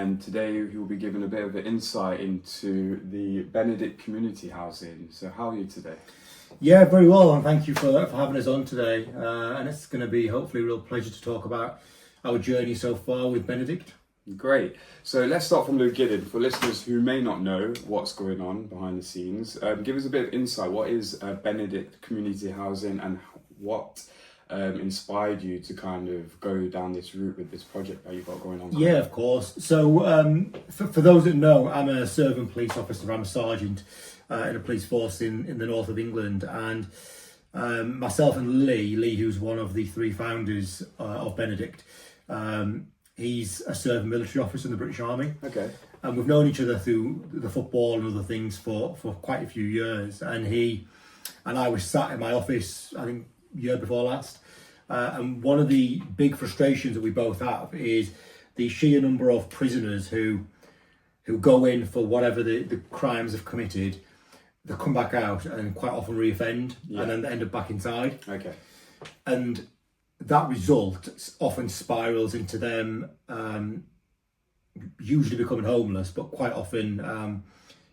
and today he will be giving a bit of an insight into the Benedict Community Housing. So how are you today? Yeah, very well, and thank you for having us on today. And it's going to be hopefully a real pleasure to talk about our journey so far with Benedict. Great. So let's start from the beginning. For listeners who may not know what's going on behind the scenes, give us a bit of insight. What is Benedict Community Housing, and what inspired you to kind of go down this route with this project that you've got going on? Yeah, of course. So for those that know, I'm a serving police officer. I'm a sergeant in a police force in the north of England, and myself and Lee, who's one of the three founders of Benedict, he's a serving military officer in the British Army. Okay. And we've known each other through the football and other things for quite a few years. And he and I was sat in my office, I think, year before last. And one of the big frustrations that we both have is the sheer number of prisoners who go in for whatever the crimes they've committed. They come back out and quite often reoffend, and then they end up back inside. Okay. And that result often spirals into them usually becoming homeless, but quite often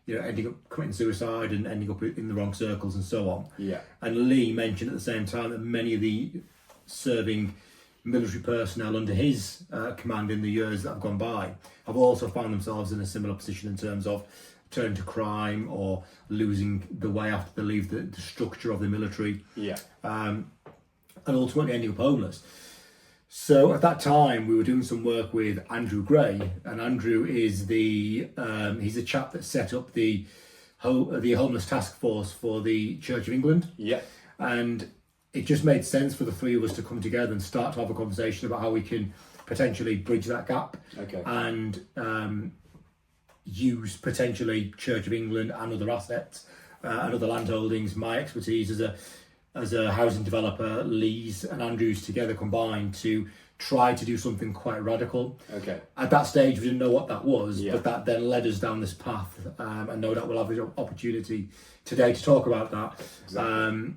ending up committing suicide and ending up in the wrong circles and so on. Yeah. And Lee mentioned at the same time that many of the serving military personnel under his command in the years that have gone by have also found themselves in a similar position in terms of turning to crime or losing the way after they leave the structure of the military. Yeah. And ultimately ending up homeless. So at that time, we were doing some work with Andrew Gray, and Andrew is he's the chap that set up the homeless task force for the Church of England. Yeah. And it just made sense for the three of us to come together and start to have a conversation about how we can potentially bridge that gap. Okay. And use potentially Church of England and other assets and other landholdings, my expertise as a housing developer, Lee's and Andrew's together combined to try to do something quite radical. Okay. At that stage, we didn't know what that was, but that then led us down this path, and no doubt we'll have an opportunity today to talk about that. Exactly.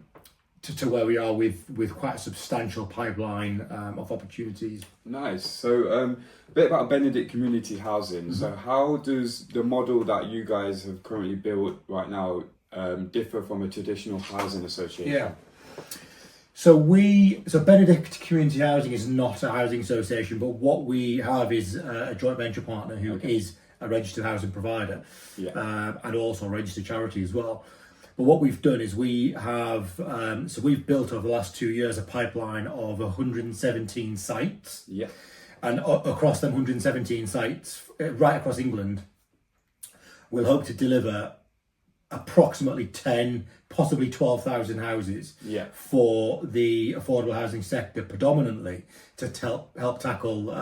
To where we are with quite a substantial pipeline of opportunities. Nice. So a bit about Benedict Community Housing. Mm-hmm. So how does the model that you guys have currently built right now differ from a traditional housing association? Yeah. So Benedict Community Housing is not a housing association, but what we have is a joint venture partner who is a registered housing provider, and also a registered charity as well. But what we've done is we have, we've built over the last 2 years a pipeline of 117 sites. Yeah. And across them 117 sites, right across England, we'll hope to deliver approximately 10, possibly 12,000 houses for the affordable housing sector, predominantly to help tackle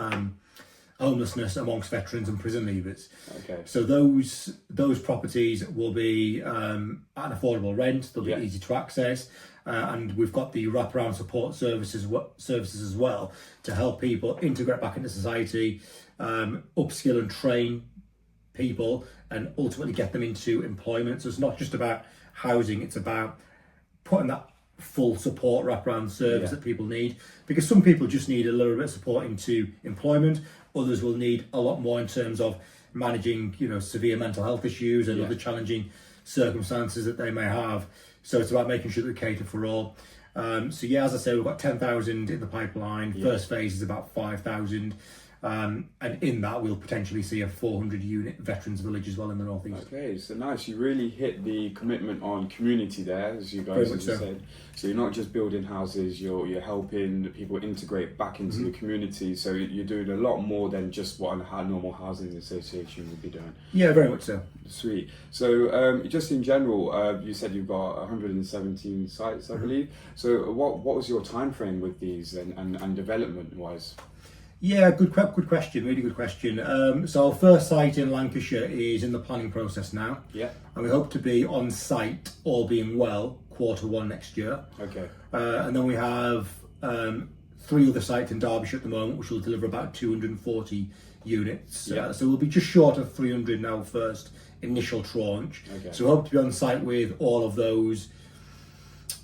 homelessness amongst veterans and prison leavers. Okay. So those properties will be at an affordable rent. They'll be easy to access, and we've got the wraparound support services as well to help people integrate back into society, upskill and train people, and ultimately get them into employment. So it's not just about housing; it's about putting that full support wraparound service that people need, because some people just need a little bit of support into employment. Others will need a lot more in terms of managing, severe mental health issues and other challenging circumstances that they may have. So it's about making sure that we cater for all. As I say, we've got 10,000 in the pipeline. First phase is about 5,000. And in that, we'll potentially see a 400-unit veterans village as well in the northeast. Okay, so nice. You really hit the commitment on community there, as you guys have said. So you're not just building houses; you're helping people integrate back into the community. So you're doing a lot more than just what a normal housing association would be doing. Yeah, very much so. Sweet. So just in general, you said you've got 117 sites, I believe. So what was your time frame with these and development wise? Yeah, good question, really good question. So our first site in Lancashire is in the planning process now. Yeah. And we hope to be on site, all being well, Q1 next year. Okay. And then we have 3 other sites in Derbyshire at the moment, which will deliver about 240 units. Yeah. So we'll be just short of 300 now, first initial tranche. Okay. So we hope to be on site with all of those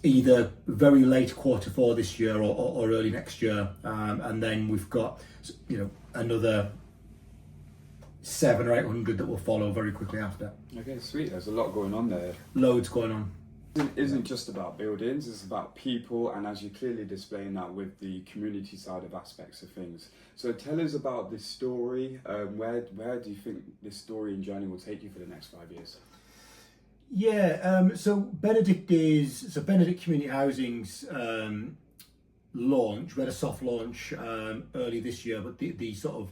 either very late Q4 this year or early next year, and then we've got another 700 or 800 that will follow very quickly after. Okay, sweet. There's a lot going on there. Loads going on. It isn't just about buildings, it's about people, and as you're clearly displaying that with the community side of aspects of things. So tell us about this story. Where do you think this story and journey will take you for the next 5 years? Yeah, so Benedict Community Housing's launch, we had a soft launch early this year, but the sort of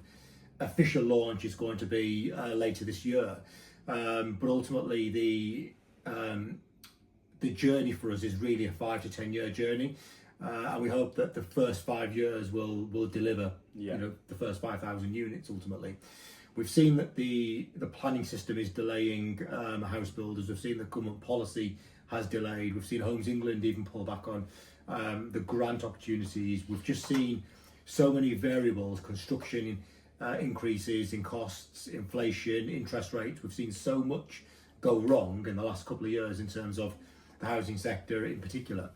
official launch is going to be later this year. But ultimately the journey for us is really a 5 to 10 year journey, and we hope that the first 5 years will deliver the first 5,000 units ultimately. We've seen that the planning system is delaying house builders. We've seen that government policy has delayed. We've seen Homes England even pull back on the grant opportunities. We've just seen so many variables: construction increases in costs, inflation, interest rates. We've seen so much go wrong in the last couple of years in terms of the housing sector in particular,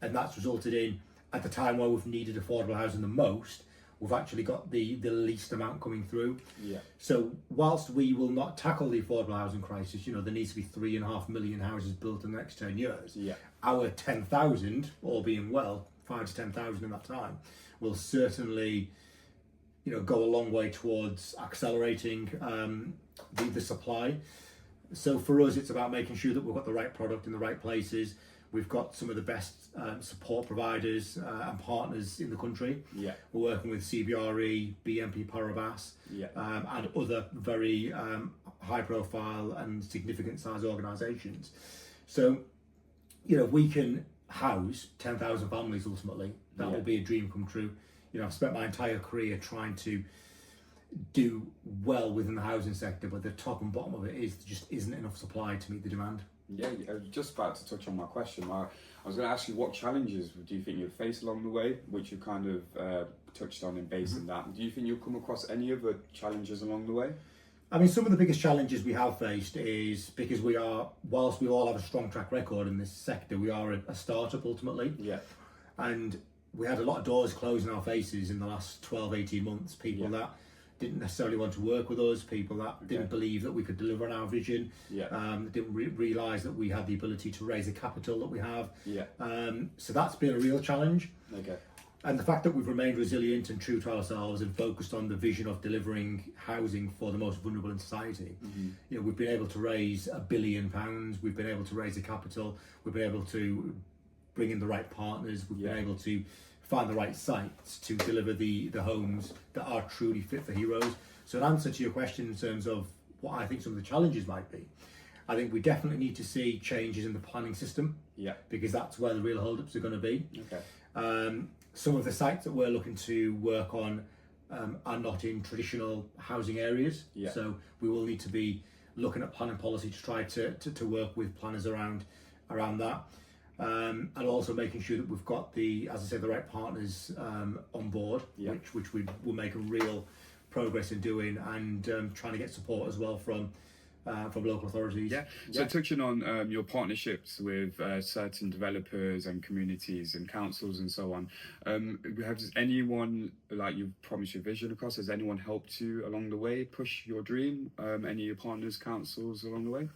and that's resulted in, at the time where we've needed affordable housing the most, we've actually got the least amount coming through. Yeah. So whilst we will not tackle the affordable housing crisis, there needs to be 3.5 million houses built in the next 10 years. Yeah. Our 10,000, all being well, 5 to 10,000 in that time, will certainly go a long way towards accelerating the supply. So for us, it's about making sure that we've got the right product in the right places. We've got some of the best support providers and partners in the country. Yeah. We're working with CBRE, BNP Paribas, and other very high profile and significant size organisations. So, if we can house 10,000 families ultimately, that will be a dream come true. I've spent my entire career trying to do well within the housing sector, but the top and bottom of it is just isn't enough supply to meet the demand. Yeah, I was just about to touch on my question. I was going to ask you, what challenges do you think you've faced along the way, which you kind of touched on in basing that. Do you think you'll come across any other challenges along the way? I mean, some of the biggest challenges we have faced is because whilst we all have a strong track record in this sector, we are a startup ultimately. Yeah. And we had a lot of doors closed in our faces in the last 12, 18 months. People that didn't necessarily want to work with us, people that didn't believe that we could deliver on our vision, didn't realise that we had the ability to raise the capital that we have. So that's been a real challenge. Okay. And the fact that we've remained resilient and true to ourselves and focused on the vision of delivering housing for the most vulnerable in society, we've been able to raise £1 billion, we've been able to raise the capital, we've been able to bring in the right partners, we've been able to find the right sites to deliver the homes that are truly fit for heroes. So in answer to your question in terms of what I think some of the challenges might be, I think we definitely need to see changes in the planning system, because that's where the real holdups are going to be. Okay. Some of the sites that we're looking to work on are not in traditional housing areas, so we will need to be looking at planning policy to try to work with planners around that. And also making sure that we've got the right partners on board, which we will make a real progress in doing, and trying to get support as well from local authorities. So touching on your partnerships with certain developers and communities and councils and so on, has anyone, like you've promised your vision across, has anyone helped you along the way push your dream? Any of your partners, councils along the way?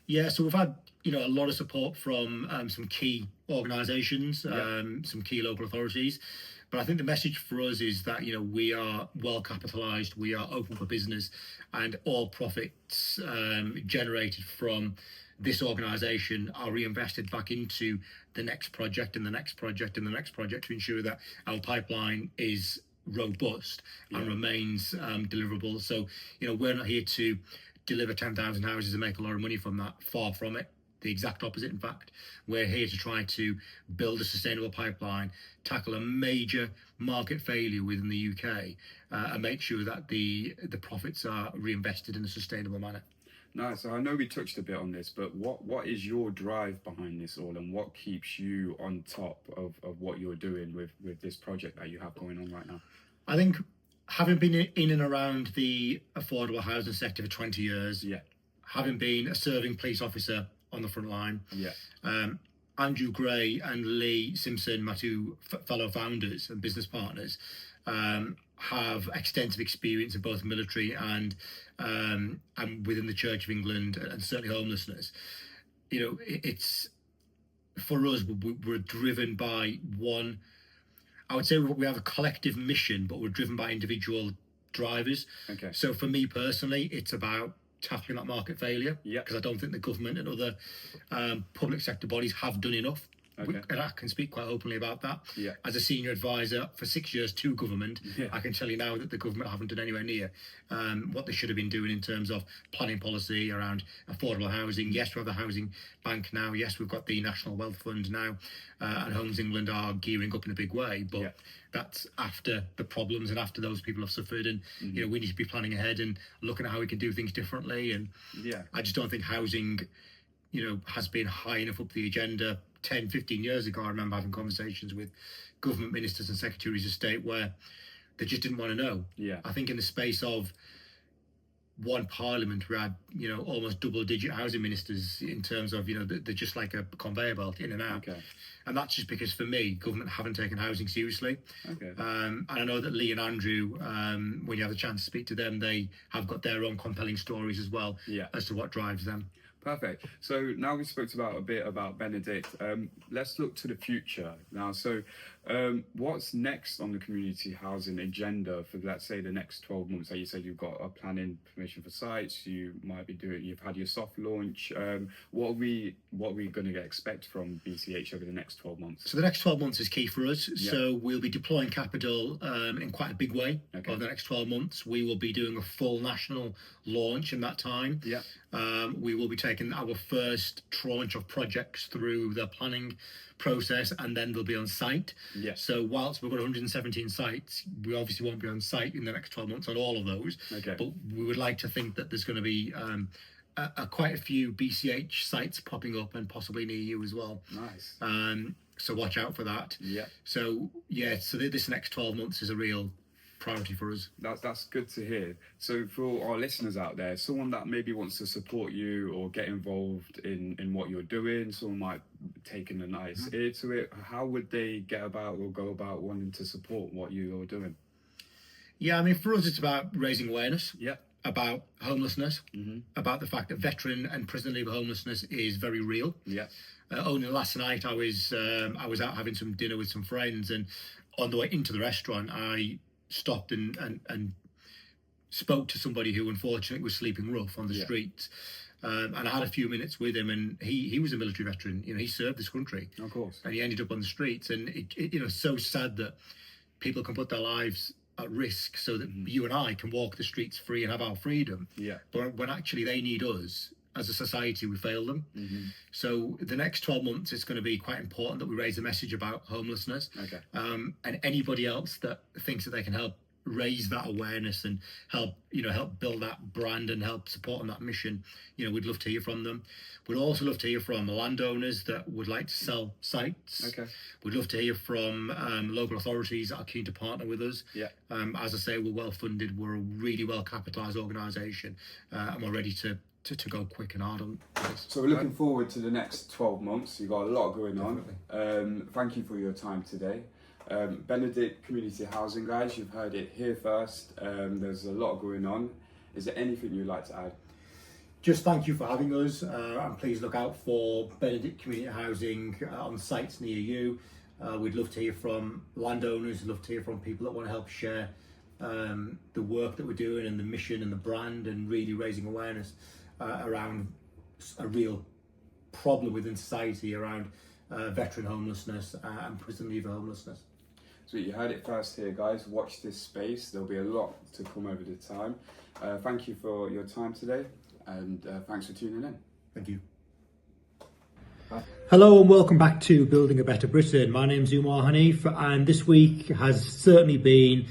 Yeah, so we've had a lot of support from some key organisations, some key local authorities. But I think the message for us is that we are well capitalised, we are open for business, and all profits generated from this organisation are reinvested back into the next project and the next project and the next project to ensure that our pipeline is robust and remains deliverable. So we're not here to deliver 10,000 houses and make a lot of money from that. Far from it. The exact opposite, in fact. We're here to try to build a sustainable pipeline, tackle a major market failure within the UK, and make sure that the profits are reinvested in a sustainable manner. Nice. So I know we touched a bit on this, but what is your drive behind this all, and what keeps you on top of what you're doing with this project that you have going on right now? I think, having been in and around the affordable housing sector for 20 years, having been a serving police officer on the front line, Andrew Gray and Lee Simpson, my two fellow founders and business partners, have extensive experience in both military and within the Church of England, and certainly homelessness. You know, it's for us, we're driven by one. I would say we have a collective mission, but we're driven by individual drivers. Okay. So for me personally, it's about tackling that market failure, because I don't think the government and other public sector bodies have done enough. Okay. And I can speak quite openly about that. Yeah. As a senior advisor for 6 years to government, I can tell you now that the government haven't done anywhere near what they should have been doing in terms of planning policy around affordable housing. Yes, we have the housing bank now. Yes, we've got the National Wealth Fund now, and Homes England are gearing up in a big way. But that's after the problems and after those people have suffered. And you know, we need to be planning ahead and looking at how we can do things differently. And I just don't think housing, you know, has been high enough up the agenda. 10, 15 years ago, I remember having conversations with government ministers and secretaries of state where they just didn't want to know. I think in the space of one parliament, we had, you know, almost double-digit housing ministers in terms of, you know, they're just like a conveyor belt in and out. And that's just because, for me, government haven't taken housing seriously. And I know that Lee and Andrew, when you have the chance to speak to them, they have got their own compelling stories as well as to what drives them. Perfect. So now we spoke about a bit about Benedict. Let's look to the future now. So what's next on the community housing agenda for, let's say, the next 12 months? Like you said, you've got a planning permission for sites. You might be doing. You've had your soft launch. What are we going to expect from BCH over the next 12 months? So the next 12 months is key for us. So we'll be deploying capital in quite a big way over the next 12 months. We will be doing a full national launch in that time. We will be taking our first tranche of projects through the planning process, and then they'll be on site. So whilst we've got 117 sites, we obviously won't be on site in the next 12 months on all of those. But we would like to think that there's going to be quite a few BCH sites popping up, and possibly near you as well. Nice. So watch out for that. So so this next 12 months is a real priority for us. That's good to hear. So for our listeners out there, someone that maybe wants to support you or get involved in what you're doing, someone might take a nice ear to it, how would they get about or go about wanting to support what you're doing? I mean, for us, it's about raising awareness about homelessness, about the fact that veteran and prison leaver homelessness is very real. Only last night I was out having some dinner with some friends, and on the way into the restaurant I stopped and spoke to somebody who unfortunately was sleeping rough on the streets. And I had a few minutes with him, and he was a military veteran. You know, he served this country. Of course. And he ended up on the streets, and it you know, so sad that people can put their lives at risk so that you and I can walk the streets free and have our freedom. But when actually they need us, as a society, we fail them. So the next 12 months, it's going to be quite important that we raise a message about homelessness. And anybody else that thinks that they can help raise that awareness and help build that brand and help support on that mission, you know, we'd love to hear from them. We'd also love to hear from landowners that would like to sell sites. We'd love to hear from local authorities that are keen to partner with us. As I say, we're well funded, we're a really well capitalised organisation, and we're ready to go quick and hard on this. So we're looking forward to the next 12 months. You've got a lot going on. Thank you for your time today. Benedict Community Housing, guys, you've heard it here first. There's a lot going on. Is there anything you'd like to add? Just thank you for having us, and please look out for Benedict Community Housing on sites near you. We'd love to hear from landowners, love to hear from people that want to help share the work that we're doing and the mission and the brand, and really raising awareness around a real problem within society around veteran homelessness and prison leaver homelessness. So you heard it first here, guys. Watch this space. There'll be a lot to come over the time. Thank you for your time today, and thanks for tuning in. Thank you. Hello and welcome back to Building a Better Britain. My name's Umar, and this week has certainly been